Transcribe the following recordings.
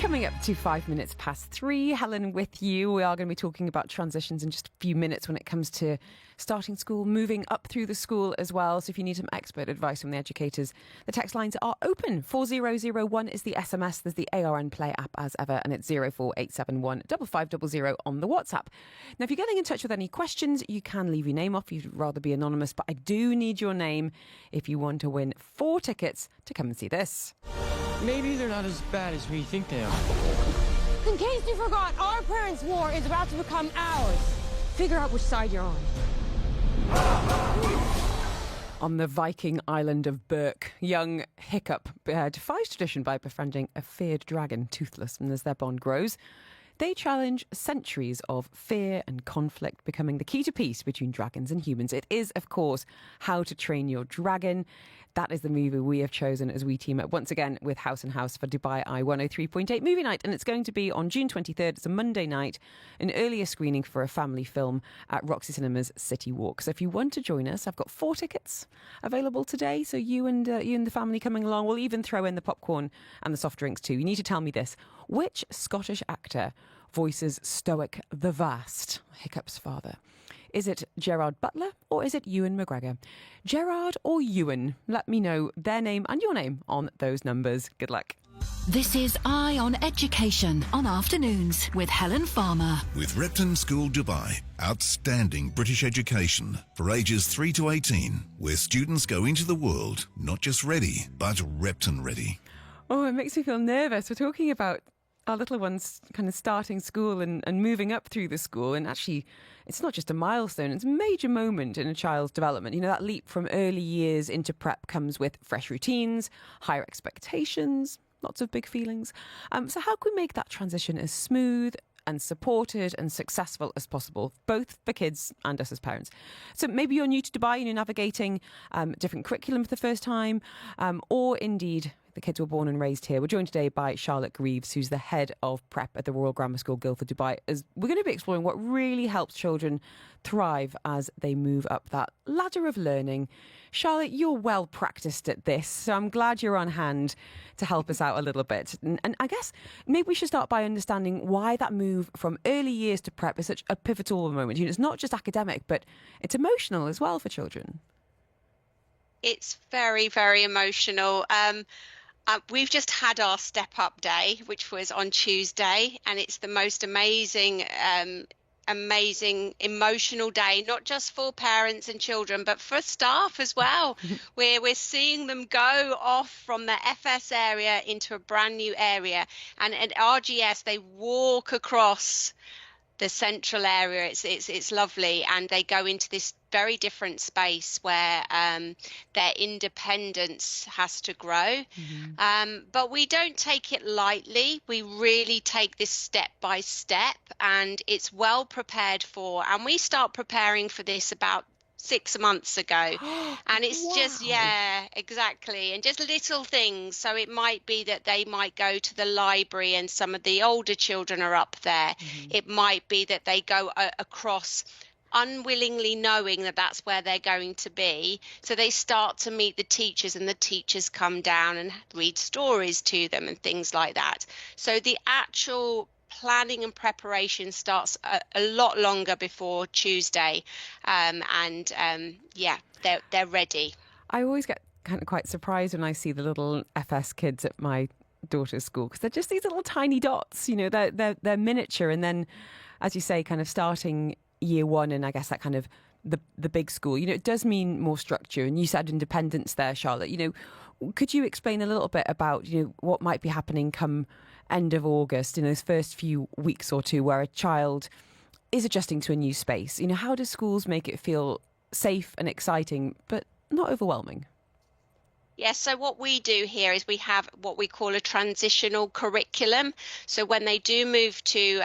Coming up to 3:05. Helen with you. We are going to be talking about transitions in just a few minutes when it comes to starting school, moving up through the school as well. So if you need some expert advice from the educators, the text lines are open. 4001 is the SMS. There's the ARN Play app as ever, and it's 04871 5500 on the WhatsApp. Now, if you're getting in touch with any questions, you can leave your name off. You'd rather be anonymous, but I do need your name if you want to win 4 tickets to come and see this. Maybe they're not as bad as we think they are. In case you forgot, our parents' war is about to become ours. Figure out which side you're on. On the Viking island of Berk, young Hiccup defies tradition by befriending a feared dragon, Toothless, and as their bond grows, they challenge centuries of fear and conflict, becoming the key to peace between dragons and humans. It is, of course, How to Train Your Dragon. That is the movie we have chosen as we team up once again with House & House for Dubai Eye 103.8 Movie Night. And it's going to be on June 23rd. It's a Monday night, an earlier screening for a family film at Roxy Cinemas City Walk. So if you want to join us, I've got 4 tickets available today. So you and the family coming along. We'll even throw in the popcorn and the soft drinks too. You need to tell me this. Which Scottish actor voices Stoic the Vast, Hiccup's father? Is it Gerard Butler or is it Ewan McGregor? Gerard or Ewan? Let me know their name and your name on those numbers. Good luck. This is Eye on Education on Afternoons with Helen Farmer. With Repton School Dubai, outstanding British education for ages 3 to 18, where students go into the world not just ready, but Repton ready. Oh, it makes me feel nervous. We're talking about our little ones kind of starting school and moving up through the school. And actually, it's not just a milestone, it's a major moment in a child's development. You know, that leap from early years into prep comes with fresh routines, higher expectations, lots of big feelings. So how can we make that transition as smooth and supported and successful as possible, both for kids and us as parents? So maybe you're new to Dubai and you're navigating different curriculum for the first time, or indeed the kids were born and raised here. We're joined today by Charlotte Grieves, who's the head of prep at the Royal Grammar School, Guildford, Dubai. As we're going to be exploring what really helps children thrive as they move up that ladder of learning. Charlotte, you're well practiced at this, so I'm glad you're on hand to help us out a little bit. And I guess maybe we should start by understanding why that move from early years to prep is such a pivotal moment. You know, it's not just academic, but it's emotional as well for children. It's very, very emotional. We've just had our step up day, which was on Tuesday, and it's the most amazing emotional day, not just for parents and children, but for staff as well, where we're seeing them go off from the FS area into a brand new area. And at RGS, they walk across the central area. It's lovely, and they go into this very different space where their independence has to grow. But we don't take it lightly. We really take this step by step, and it's well prepared for. And we start preparing for this about 6 months ago. And it's just, yeah, exactly. And just little things. So it might be that they might go to the library and some of the older children are up there. It might be that they go across unwillingly, knowing that that's where they're going to be. So they start to meet the teachers, and the teachers come down and read stories to them and things like that. So the actual planning and preparation starts a lot longer before Tuesday, yeah, they're ready. I always get kind of quite surprised when I see the little FS kids at my daughter's school, because they're just these little tiny dots. You know, they're miniature, and then, as you say, kind of starting year one, and I guess that kind of the big school, you know, it does mean more structure. And you said independence there, Charlotte. You know, could you explain a little bit about, you know, what might be happening come end of August, in those first few weeks or two where a child is adjusting to a new space? You know, how do schools make it feel safe and exciting, but not overwhelming? Yes, so what we do here is we have what we call a transitional curriculum. So when they do move to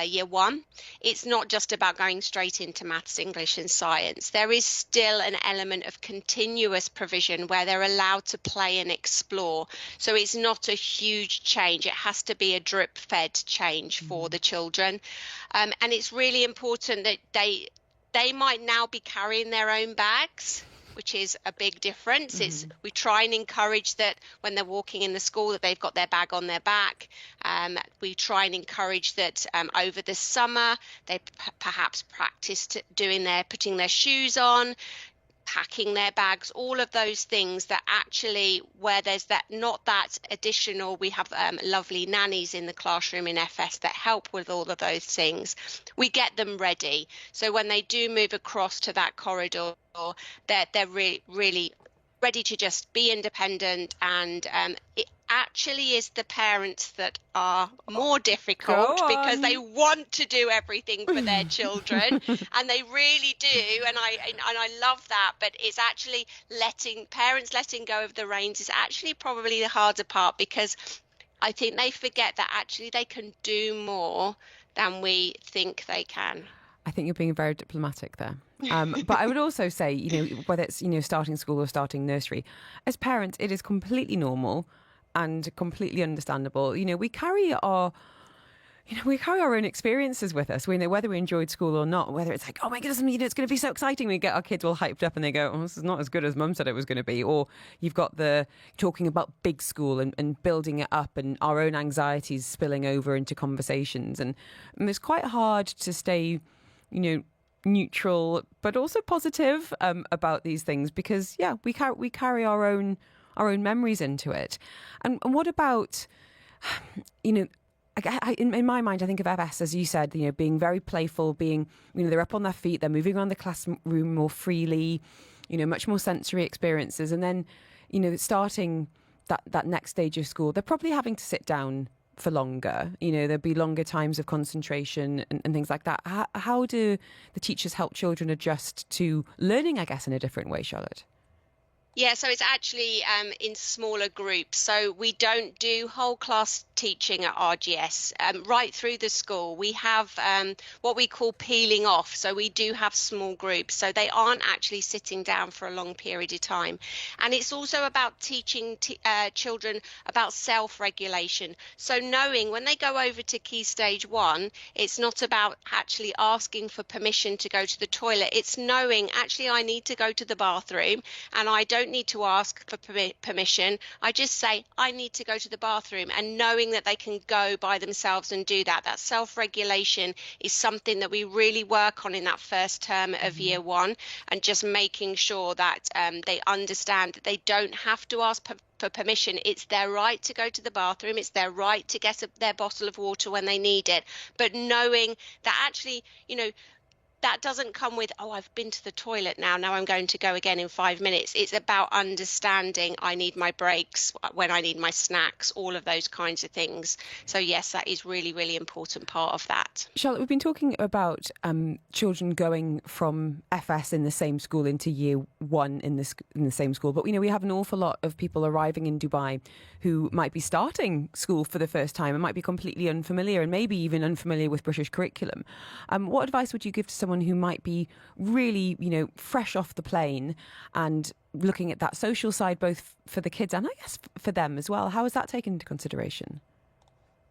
year one, it's not just about going straight into maths, English and science. There is still an element of continuous provision where they're allowed to play and explore. So it's not a huge change. It has to be a drip-fed change for the children. And it's really important that they might now be carrying their own bags. which is a big difference. We try and encourage that when they're walking in the school that they've got their bag on their back. We try and encourage that over the summer they perhaps practiced putting their shoes on, packing their bags, all of those things that actually, where there's not that additional, we have lovely nannies in the classroom in FS that help with all of those things. We get them ready. So when they do move across to that corridor, they're really ready to just be independent, and it actually is the parents that are more difficult because they want to do everything for their children and they really do, and I love that, but it's actually parents letting go of the reins is actually probably the harder part, because I think they forget that actually they can do more than we think they can. I think you're being very diplomatic there. But I would also say, whether it's, starting school or starting nursery, as parents, it is completely normal and completely understandable. We carry our own experiences with us. We know whether we enjoyed school or not, whether it's like, oh my goodness, it's going to be so exciting. We get our kids all hyped up and they go, oh, this is not as good as mum said it was going to be. Or you've got the talking about big school and building it up, and our own anxieties spilling over into conversations. And it's quite hard to stay, neutral, but also positive about these things, because we carry our own memories into it. And what about, in my mind, I think of FS, as you said, being very playful, being, they're up on their feet, they're moving around the classroom more freely, much more sensory experiences, and then, starting that next stage of school, they're probably having to sit down for longer. There'll be longer times of concentration and things like that. How do the teachers help children adjust to learning, I guess, in a different way, Charlotte? Yeah, so it's actually in smaller groups. So we don't do whole class teaching at RGS. Right through the school, we have what we call peeling off. So we do have small groups. So they aren't actually sitting down for a long period of time. And it's also about teaching children about self-regulation. So knowing when they go over to Key Stage 1, it's not about actually asking for permission to go to the toilet. It's knowing, actually, I need to go to the bathroom, and I don't need to ask for permission. I just say I need to go to the bathroom, and knowing that they can go by themselves and do that. That self-regulation is something that we really work on in that first term of year 1, and just making sure that they understand that they don't have to ask for permission. It's their right to go to the bathroom. It's their right to get their bottle of water when they need it. But knowing that actually, that doesn't come with, oh, I've been to the toilet now I'm going to go again in 5 minutes. It's about understanding I need my breaks, when I need my snacks, all of those kinds of things. So yes, that is really, really important part of that. Charlotte, we've been talking about children going from FS in the same school into year 1 in the same school. But we have an awful lot of people arriving in Dubai who might be starting school for the first time and might be completely unfamiliar, and maybe even unfamiliar with British curriculum. What advice would you give to someone who might be really, fresh off the plane and looking at that social side, both for the kids and I guess for them as well? How is that taken into consideration?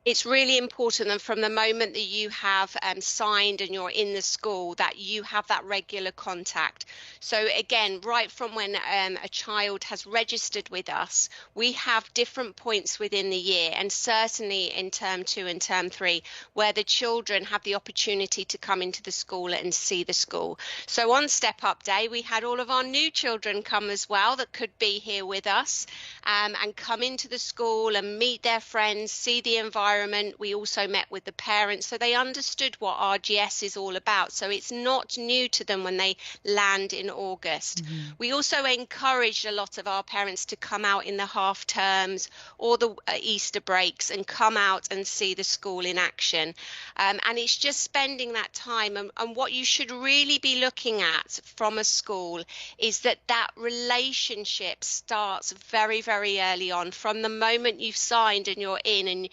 It's really important that from the moment that you have signed and you're in the school, that you have that regular contact. So again, right from when a child has registered with us, we have different points within the year, and certainly in term 2 and term 3, where the children have the opportunity to come into the school and see the school. So on Step Up Day, we had all of our new children come as well that could be here with us and come into the school and meet their friends, see the environment. We also met with the parents, so they understood what RGS is all about. So it's not new to them when they land in August. We also encouraged a lot of our parents to come out in the half terms or the Easter breaks and come out and see the school in action. And it's just spending that time. And what you should really be looking at from a school is that relationship starts very, very early on, from the moment you've signed and you're in. And,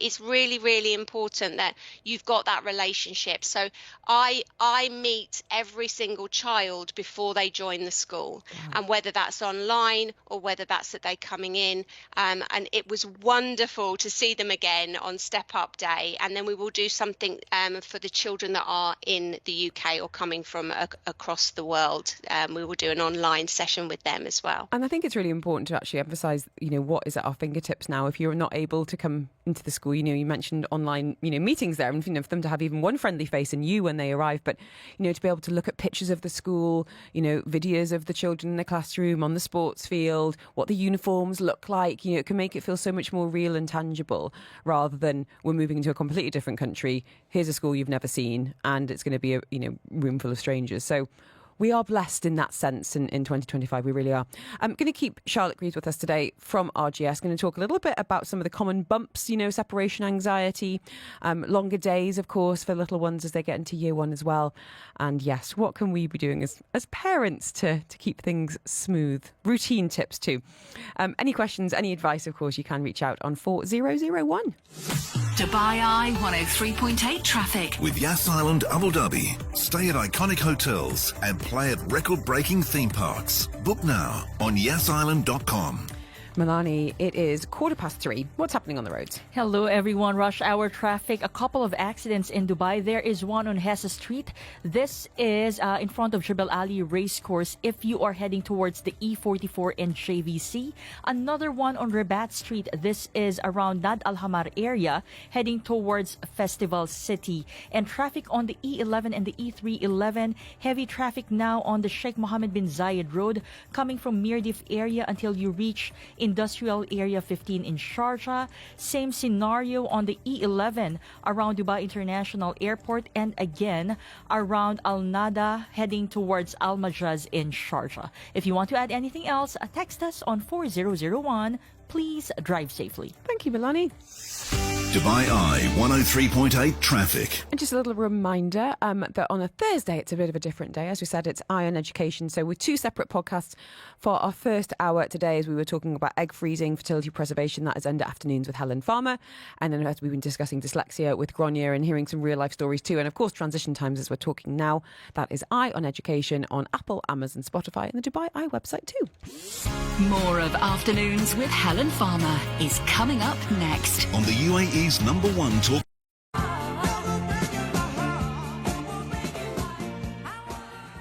it's really, really important that you've got that relationship. So I meet every single child before they join the school. Wow. And whether that's online or whether that's that they coming in. And it was wonderful to see them again on Step Up Day. And then we will do something for the children that are in the UK or coming from across the world. We will do an online session with them as well. And I think it's really important to actually emphasise, what is at our fingertips now. If you're not able to come into the school, you mentioned online, meetings there, and for them to have even one friendly face in you when they arrive, but, to be able to look at pictures of the school, videos of the children in the classroom, on the sports field, what the uniforms look like, it can make it feel so much more real and tangible, rather than we're moving into a completely different country. Here's a school you've never seen, and it's going to be a room full of strangers. So we are blessed in that sense in 2025. We really are. I'm going to keep Charlotte Grieves with us today from RGS. Going to talk a little bit about some of the common bumps, separation anxiety, longer days, of course, for little ones as they get into year one as well. And yes, what can we be doing as parents to keep things smooth? Routine tips too. Any questions, any advice, of course, you can reach out on 4001. Dubai Eye 103.8 traffic. With Yas Island Abu Dhabi. Stay at iconic hotels and play at record-breaking theme parks. Book now on yasisland.com. Milani, it is 3:15. What's happening on the roads? Hello, everyone. Rush hour traffic. A couple of accidents in Dubai. There is one on Hessa Street. This is in front of Jebel Ali Racecourse if you are heading towards the E44 and JVC. Another one on Rabat Street. This is around Nad Al Hamar area heading towards Festival City. And traffic on the E11 and the E311. Heavy traffic now on the Sheikh Mohammed bin Zayed Road coming from Mirdif area until you reach Industrial Area 15 in Sharjah. Same scenario on the E11 around Dubai International Airport and again around Al Nada heading towards Al Majaz in Sharjah. If you want to add anything else, text us on 4001. Please drive safely. Thank you, Milani. Dubai Eye 103.8 traffic. And just a little reminder that on a Thursday, it's a bit of a different day. As we said, it's Eye on Education. So with two separate podcasts for our first hour today, as we were talking about egg freezing, fertility preservation, that is under Afternoons with Helen Farmer. And then as we've been discussing dyslexia with Grania and hearing some real life stories too. And of course, transition times as we're talking now. That is Eye on Education on Apple, Amazon, Spotify and the Dubai Eye website too. More of Afternoons with Helen Farmer is coming up next. On the UAE's #1 talk.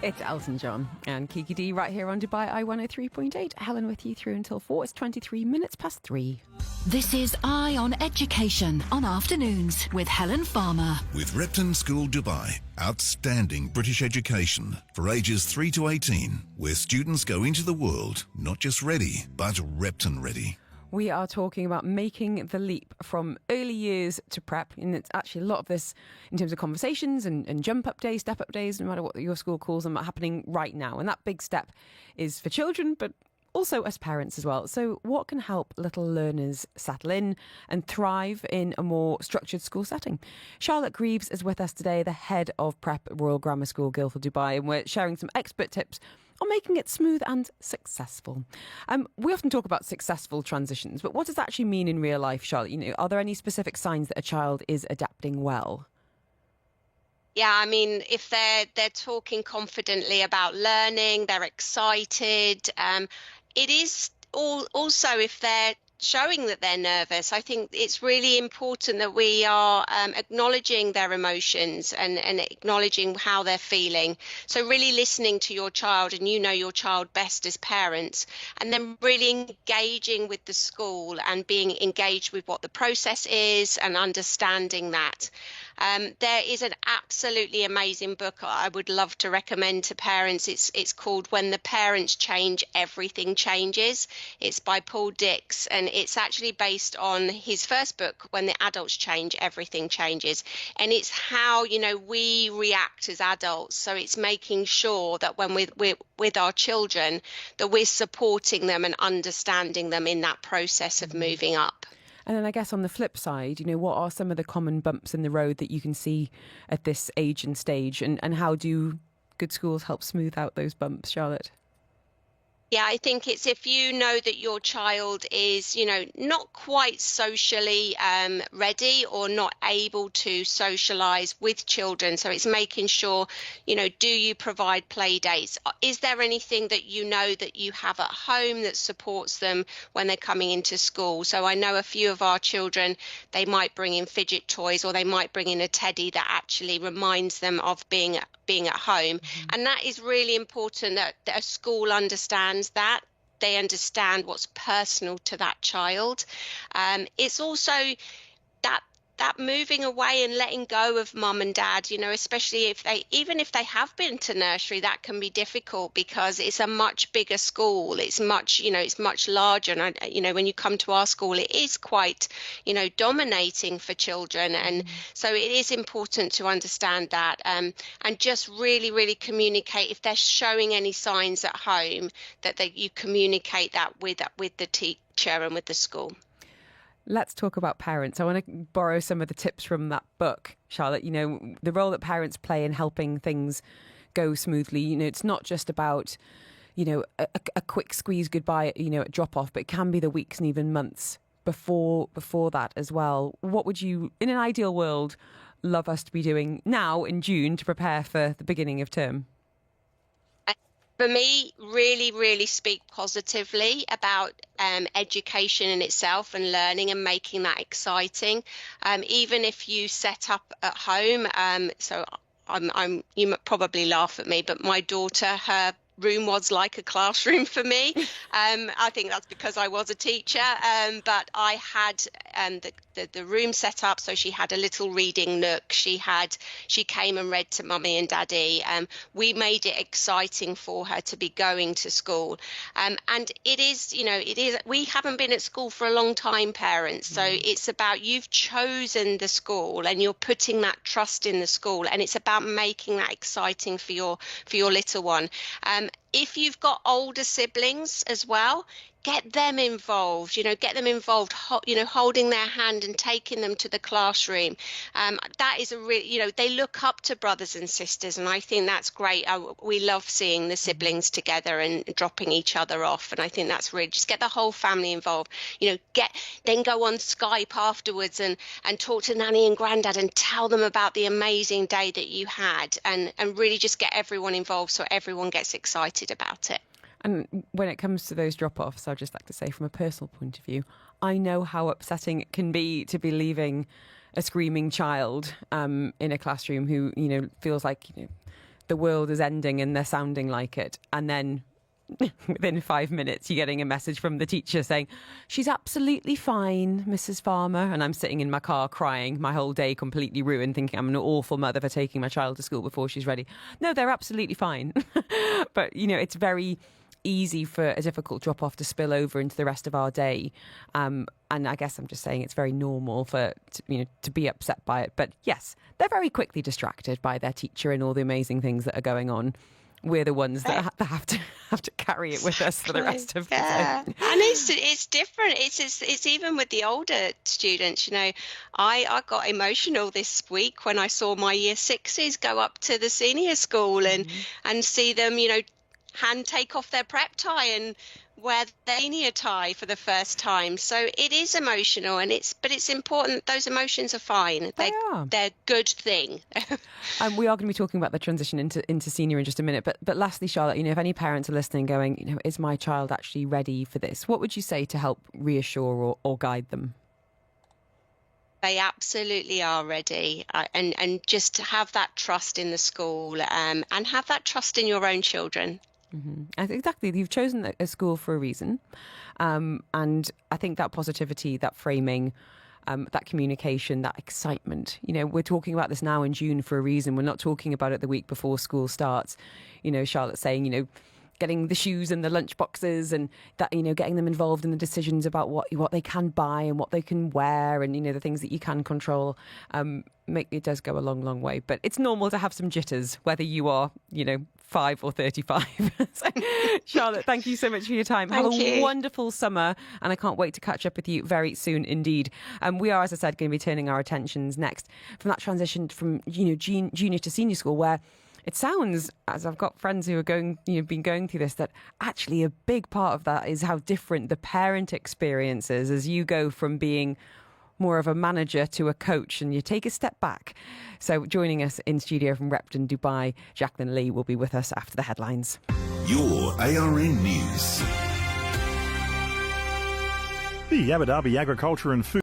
It's Elton John and Kiki D right here on Dubai Eye 103.8. Helen with you through until 4. It's 23 minutes past 3. This is Eye on Education on Afternoons with Helen Farmer. With Repton School Dubai. Outstanding British education for ages 3 to 18, where students go into the world not just ready, but Repton ready. We are talking about making the leap from early years to prep. And it's actually a lot of this in terms of conversations and jump up days, step up days, no matter what your school calls them, are happening right now. And that big step is for children, but also as parents as well. So what can help little learners settle in and thrive in a more structured school setting? Charlotte Grieves is with us today, the head of prep at Royal Grammar School, Guildford, Dubai, and we're sharing some expert tips on making it smooth and successful. We often talk about successful transitions, but what does that actually mean in real life, Charlotte? Are there any specific signs that a child is adapting well? Yeah, I mean, if they're talking confidently about learning, they're excited. It is also if they're showing that they're nervous. I think it's really important that we are acknowledging their emotions and acknowledging how they're feeling. So really listening to your child, and you know your child best as parents, and then really engaging with the school and being engaged with what the process is and understanding that. There is an absolutely amazing book I would love to recommend to parents. It's called When the Parents Change, Everything Changes. It's by Paul Dix, and it's actually based on his first book, When the Adults Change, Everything Changes. And it's how, we react as adults. So it's making sure that when we're with our children, that we're supporting them and understanding them in that process of moving up. And then I guess on the flip side, what are some of the common bumps in the road that you can see at this age and stage? And how do good schools help smooth out those bumps, Charlotte? Yeah, I think it's if you know that your child is, not quite socially ready or not able to socialize with children. So it's making sure, do you provide play dates? Is there anything that you know that you have at home that supports them when they're coming into school? So I know a few of our children, they might bring in fidget toys, or they might bring in a teddy that actually reminds them of being at home. And that is really important, that a school understands that. They understand what's personal to that child. It's also that moving away and letting go of mum and dad, especially even if they have been to nursery, that can be difficult because it's a much bigger school. It's much larger. And when you come to our school, it is quite, dominating for children. And so it is important to understand that, and just really, really communicate if they're showing any signs at home, that you communicate that with the teacher and with the school. Let's talk about parents. I want to borrow some of the tips from that book, Charlotte. The role that parents play in helping things go smoothly. It's not just about, a quick squeeze goodbye, at drop off, but it can be the weeks and even months before that as well. What would you, in an ideal world, love us to be doing now in June to prepare for the beginning of term? For me, really, really speak positively about education in itself and learning and making that exciting. Even if you set up at home, so you probably laugh at me, but my daughter, her room was like a classroom for me. I think that's because I was a teacher, but I had the room set up so she had a little reading nook. She came and read to mummy and daddy. We made it exciting for her to be going to school, and it is we haven't been at school for a long time, parents, so it's about, you've chosen the school and you're putting that trust in the school, and it's about making that exciting for your little one. If you've got older siblings as well, get them involved, holding their hand and taking them to the classroom. That is they look up to brothers and sisters, and I think that's great. We love seeing the siblings together and dropping each other off, and I think that's really, just get the whole family involved. Then go on Skype afterwards and talk to Nanny and Grandad and tell them about the amazing day that you had, and really just get everyone involved so everyone gets excited about it. And when it comes to those drop-offs, I'd just like to say from a personal point of view, I know how upsetting it can be to be leaving a screaming child in a classroom who, feels like the world is ending and they're sounding like it. And then within 5 minutes, you're getting a message from the teacher saying, she's absolutely fine, Mrs. Farmer. And I'm sitting in my car crying, my whole day completely ruined, thinking I'm an awful mother for taking my child to school before she's ready. No, they're absolutely fine. But, it's very easy for a difficult drop off to spill over into the rest of our day, and I guess I'm just saying it's very normal to be upset by it. But yes, they're very quickly distracted by their teacher and all the amazing things that are going on. We're the ones that have to carry it with us for the rest of the day. And it's different. It's even with the older students. I got emotional this week when I saw my year sixes go up to the senior school and see them, hand take off their prep tie and wear their senior tie for the first time. So it is emotional, but it's important. Those emotions are fine. They're a good thing. We are going to be talking about the transition into senior in just a minute. But lastly, Charlotte, if any parents are listening going, is my child actually ready for this? What would you say to help reassure or guide them? They absolutely are ready, and just to have that trust in the school, and have that trust in your own children. Mm-hmm. Exactly. You've chosen a school for a reason. And I think that positivity, that framing, that communication, that excitement, we're talking about this now in June for a reason. We're not talking about it the week before school starts. Charlotte's saying, getting the shoes and the lunch boxes and that, getting them involved in the decisions about what they can buy and what they can wear and, the things that you can control. It does go a long, long way. But it's normal to have some jitters, whether you are, 5 or 35. So, Charlotte, thank you so much for your time. Have a wonderful summer, and I can't wait to catch up with you very soon indeed. We are, as I said, going to be turning our attentions next from that transition from junior to senior school, where it sounds, as I've got friends who are been going through this, that actually a big part of that is how different the parent experience is as you go from being more of a manager to a coach and you take a step back. So joining us in studio from Repton, Dubai, Jacqueline Lee will be with us after the headlines. Your ARN News. The Abu Dhabi Agriculture and Food